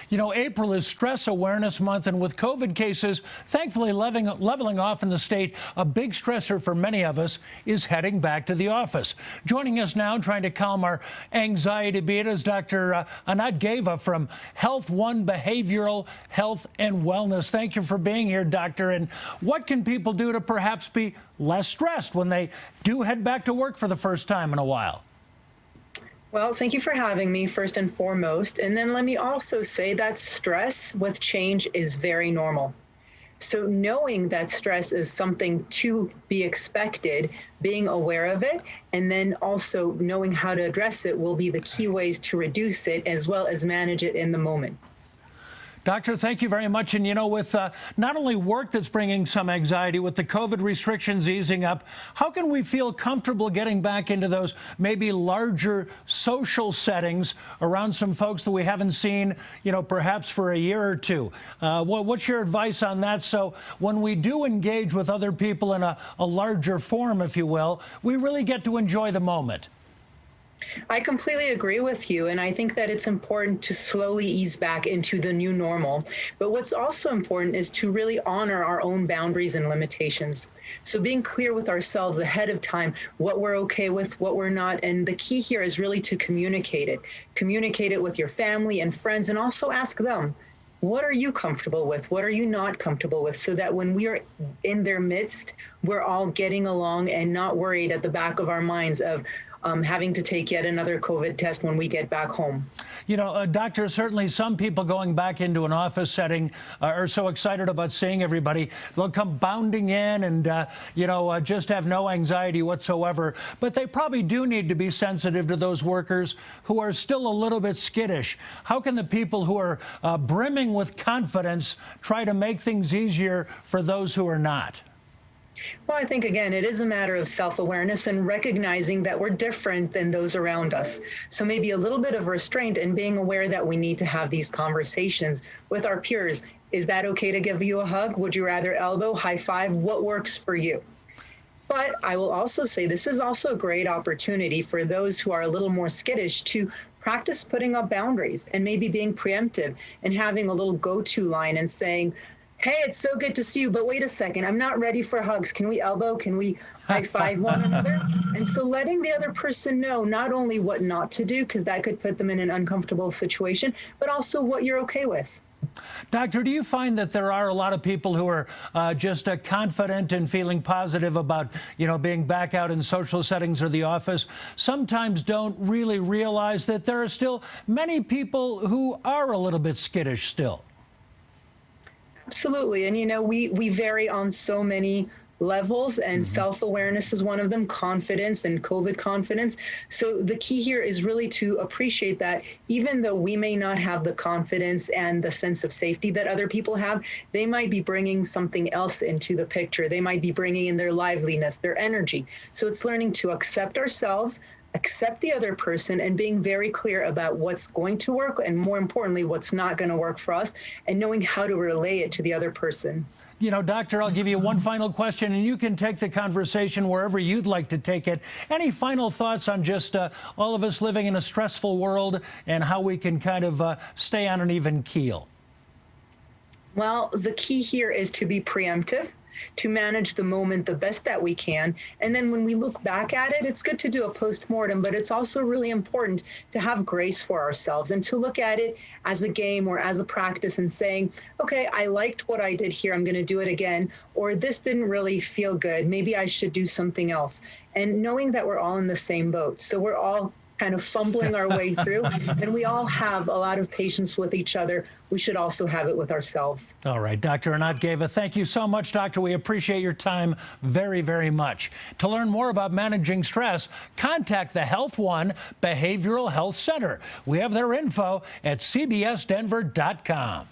You know, April is Stress Awareness Month, and with COVID cases thankfully leveling off in the state, a big stressor for many of us is heading back to the office. Joining us now, trying to calm our anxiety beat, is Dr. Anat Geva from Health One Behavioral Health and Wellness. Thank you for being here, Doctor. And what can people do to perhaps be less stressed when they do head back to work for the first time in a while? Well, thank you for having me, first and foremost. And then let me also say that stress with change is very normal. So knowing that stress is something to be expected, being aware of it, and then also knowing how to address it will be the key ways to reduce it as well as manage it in the moment. Doctor, thank you very much. And, you know, with not only work that's bringing some anxiety, with the COVID restrictions easing up, how can we feel comfortable getting back into those maybe larger social settings around some folks that we haven't seen, you know, perhaps for a year or two? What's your advice on that? So when we do engage with other people in a larger forum, if you will, we really get to enjoy the moment. I completely agree with you, and I think that it's important to slowly ease back into the new normal. But what's also important is to really honor our own boundaries and limitations. So being clear with ourselves ahead of time, what we're okay with, what we're not. And the key here is really to communicate it. Communicate it with your family and friends, and also ask them, what are you comfortable with? What are you not comfortable with? So that when we are in their midst, we're all getting along and not worried at the back of our minds of having to take yet another COVID test when we get back home. You know, Doctor, certainly some people going back into an office setting are so excited about seeing everybody. They'll come bounding in and, just have no anxiety whatsoever. But they probably do need to be sensitive to those workers who are still a little bit skittish. How can the people who are brimming with confidence try to make things easier for those who are not? Well, I think, again, it is a matter of self-awareness and recognizing that we're different than those around us. So maybe a little bit of restraint and being aware that we need to have these conversations with our peers. Is that okay to give you a hug? Would you rather elbow, high five? What works for you? But I will also say this is also a great opportunity for those who are a little more skittish to practice putting up boundaries and maybe being preemptive and having a little go-to line and saying, hey, it's so good to see you, but wait a second, I'm not ready for hugs. Can we elbow? Can we high five one another? And so letting the other person know not only what not to do, because that could put them in an uncomfortable situation, but also what you're okay with. Doctor, do you find that there are a lot of people who are just confident and feeling positive about, being back out in social settings or the office, sometimes don't really realize that there are still many people who are a little bit skittish still? Absolutely. And, we vary on so many levels, and self-awareness is one of them, confidence and COVID confidence. So the key here is really to appreciate that even though we may not have the confidence and the sense of safety that other people have, they might be bringing something else into the picture. They might be bringing in their liveliness, their energy. So it's learning to accept ourselves, accept the other person, and being very clear about what's going to work and, more importantly, what's not going to work for us, and knowing how to relay it to the other person. You know, Doctor, I'll give you one final question, and you can take the conversation wherever you'd like to take it. Any final thoughts on just all of us living in a stressful world and how we can kind of stay on an even keel? Well, the key here is to be preemptive, to manage the moment the best that we can. And then when we look back at it, it's good to do a post-mortem, but it's also really important to have grace for ourselves and to look at it as a game or as a practice and saying, okay, I liked what I did here, I'm going to do it again, or this didn't really feel good, maybe I should do something else. And knowing that we're all in the same boat. So we're all kind of fumbling our way through, and we all have a lot of patience with each other. We should also have it with ourselves. All right, Dr. Anat Geva, thank you so much, Doctor. We appreciate your time very, very much. To learn more about managing stress, contact the Health One Behavioral Health Center. We have their info at cbsdenver.com.